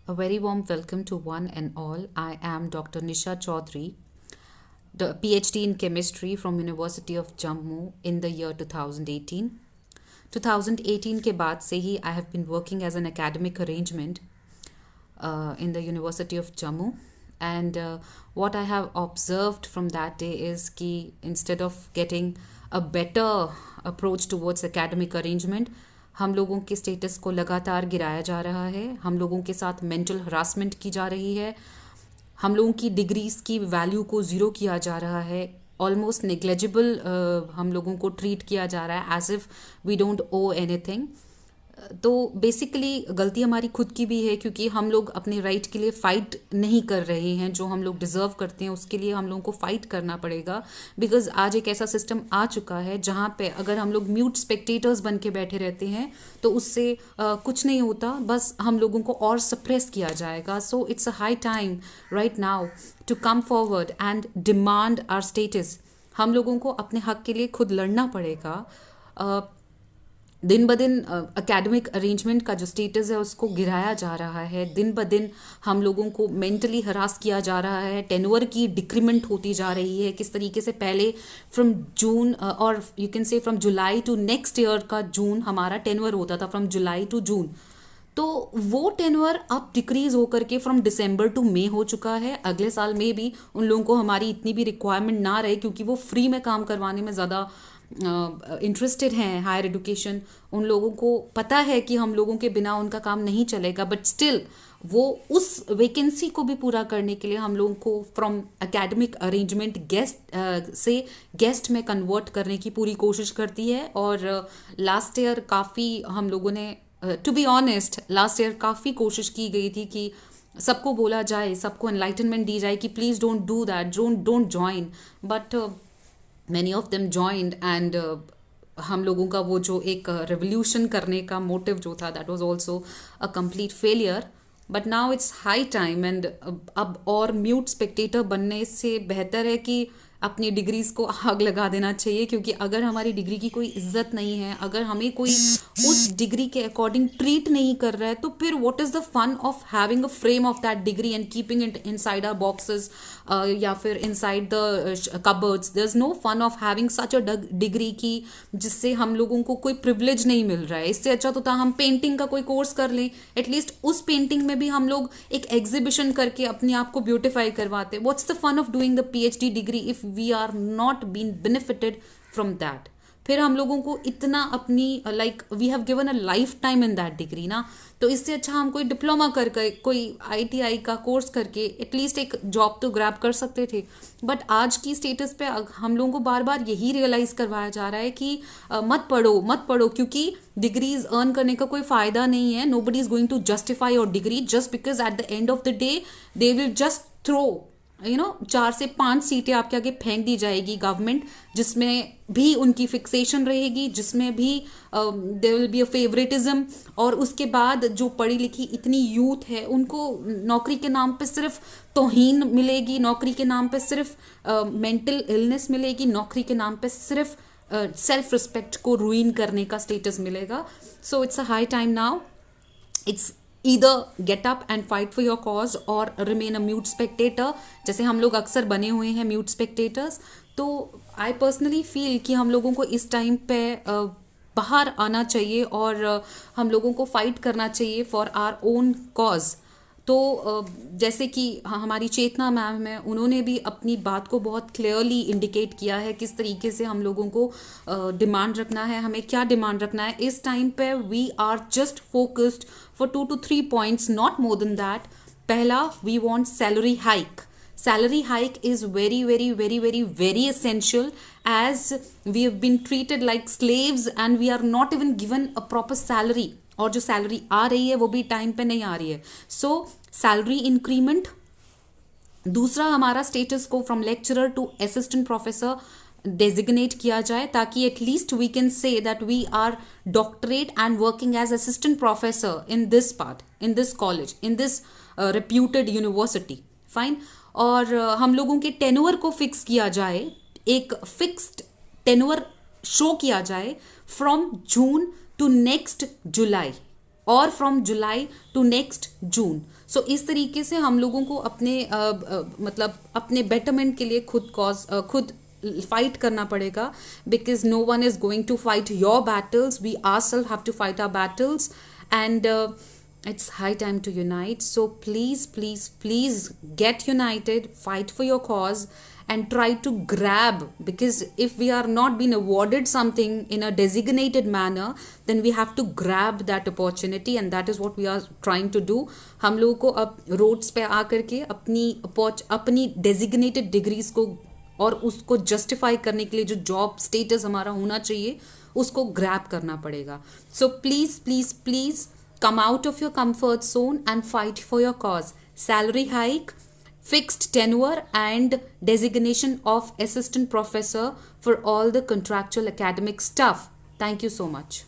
A very warm welcome to one and all. I am Dr. Nisha Chaudhary, the PhD in chemistry from University of Jammu in the year 2018. 2018 के बाद से ही I have been working as an academic arrangement in the University of Jammu. And what I have observed from that day is कि instead of getting a better approach towards academic arrangement, हम लोगों के status को लगातार गिराया जा रहा है. हम लोगों के साथ मेंटल हरासमेंट की जा रही है. हम लोगों की डिग्रीज की वैल्यू को ज़ीरो किया जा रहा है. ऑलमोस्ट नेग्लेजिबल हम लोगों को ट्रीट किया जा रहा है as if we don't owe anything. तो बेसिकली गलती हमारी खुद की भी है क्योंकि हम लोग अपने राइट के लिए फ़ाइट नहीं कर रहे हैं. जो हम लोग डिज़र्व करते हैं उसके लिए हम लोगों को फ़ाइट करना पड़ेगा. बिकॉज आज एक ऐसा सिस्टम आ चुका है जहाँ पे अगर हम लोग म्यूट स्पेक्टेटर्स बन के बैठे रहते हैं तो उससे कुछ नहीं होता, बस हम लोगों को और सप्रेस किया जाएगा. So it's a high time right now to come forward and demand our status. हम लोगों को अपने हक के लिए खुद लड़ना पड़ेगा. दिन ब दिन एकेडमिक अरेंजमेंट का जो स्टेटस है उसको गिराया जा रहा है. दिन ब दिन हम लोगों को मेंटली हरास किया जा रहा है. टेन्योर की डिक्रीमेंट होती जा रही है. किस तरीके से पहले फ्रॉम जून और you can say from July to next year का जून हमारा टेन्योर होता था, फ्रॉम जुलाई टू जून. तो वो टेन्योर अब डिक्रीज होकर के फ्रॉम दिसंबर टू मई हो चुका है. अगले साल में भी उन लोगों को हमारी इतनी भी रिक्वायरमेंट ना रहे क्योंकि वो फ्री में काम करवाने में ज़्यादा इंटरेस्टेड हैं. हायर एजुकेशन, उन लोगों को पता है कि हम लोगों के बिना उनका काम नहीं चलेगा, बट स्टिल वो उस वैकेंसी को भी पूरा करने के लिए हम लोगों को फ्रॉम एकेडमिक अरेंजमेंट गेस्ट से गेस्ट में कन्वर्ट करने की पूरी कोशिश करती है. और लास्ट ईयर काफ़ी हम लोगों ने, to be honest, last year काफ़ी कोशिश की गई थी कि सबको बोला जाए, सबको एनलाइटनमेंट दी जाए कि please don't do that, don't join. But many of them joined and हम लोगों का वो जो एक रेवोल्यूशन करने का मोटिव जो था that was also a complete failure. But now it's high time and अब और म्यूट स्पेक्टेटर बनने से बेहतर है कि अपनी डिग्रीज को आग लगा देना चाहिए. क्योंकि अगर हमारी डिग्री की कोई इज्जत नहीं है, अगर हमें कोई उस डिग्री के अकॉर्डिंग ट्रीट नहीं कर रहा है, तो फिर what is the fun of having a frame of that degree and keeping it inside our boxes या फिर inside the cupboards. There is no fun of having such a degree की जिससे हम लोगों को कोई प्रिविलेज नहीं मिल रहा है. इससे अच्छा तो था हम पेंटिंग का कोई कोर्स कर लें. एटलीस्ट उस पेंटिंग में भी हम लोग एक एग्जीबिशन करके अपने आप को ब्यूटिफाई करवाते. What's the fun of doing the PhD degree if we are not been benefited from that. फिर हम लोगों को इतना अपनी like we have given a lifetime in that degree ना. तो इससे अच्छा हम कोई डिप्लोमा करके, कोई ITI का कोर्स करके एटलीस्ट एक जॉब तो ग्रैब कर सकते थे. बट आज की स्टेटस पे हम लोगों को बार बार यही रियलाइज़ करवाया जा रहा है कि मत पढ़ो क्योंकि डिग्रीज अर्न करने का कोई फ़ायदा नहीं है. Nobody is going to justify your degree just because at the end of the day they will just throw 4 से 5 सीटें आपके आगे फेंक दी जाएगी गवर्नमेंट, जिसमें भी उनकी फिक्सेशन रहेगी, जिसमें भी there will be a favouritism. और उसके बाद जो पढ़ी लिखी इतनी यूथ है उनको नौकरी के नाम पे सिर्फ तौहीन मिलेगी, नौकरी के नाम पे सिर्फ मेंटल इलनेस मिलेगी, नौकरी के नाम पे सिर्फ सेल्फ रिस्पेक्ट को रूइन करने का स्टेटस मिलेगा. सो it's a high time now. It's either get up and fight for your cause or remain a mute spectator, जैसे हम लोग अक्सर बने हुए हैं mute spectators. तो I personally feel कि हम लोगों को इस टाइम पे बाहर आना चाहिए और हम लोगों को फाइट करना चाहिए फॉर आवर ओन कॉज. तो जैसे कि हमारी चेतना मैम है, उन्होंने भी अपनी बात को बहुत क्लियरली इंडिकेट किया है किस तरीके से हम लोगों को डिमांड रखना है, हमें क्या डिमांड रखना है. इस टाइम पे we are just focused for 2 to 3 points, not more than that. पहला, we want salary hike. Salary hike is very, very, very, very, very essential as we have been treated like slaves and we are not even given a proper salary. और जो salary आ रही है वो भी time पे नहीं आ रही है. So salary increment. दूसरा, हमारा स्टेटस को from lecturer to assistant professor designate किया जाए ताकि at least we can say that we are doctorate and working as assistant professor in this part, in this college, in this reputed university. Fine. और हम लोगों के tenure को fix किया जाए, एक फिक्स्ड टेन्योर शो किया जाए from June to next July. और from July to next June. So इस तरीके से हम लोगों को अपने मतलब अपने बेटरमेंट के लिए खुद फाइट करना पड़ेगा, because no one is going to fight your battles, we ourselves have to fight our battles. And it's high time to unite. So please get united, fight for your cause, and try to grab, because if we are not being awarded something in a designated manner, then we have to grab that opportunity, and that is what we are trying to do. हम लोगों को अब roads पे आकर के अपनी designated degrees को और उसको जस्टिफाई करने के लिए जो जॉब स्टेटस हमारा होना चाहिए उसको ग्रैब करना पड़ेगा. So please come out of your comfort zone and fight for your cause. Salary hike, fixed tenure, and designation of assistant professor for all the contractual academic stuff. Thank you so much.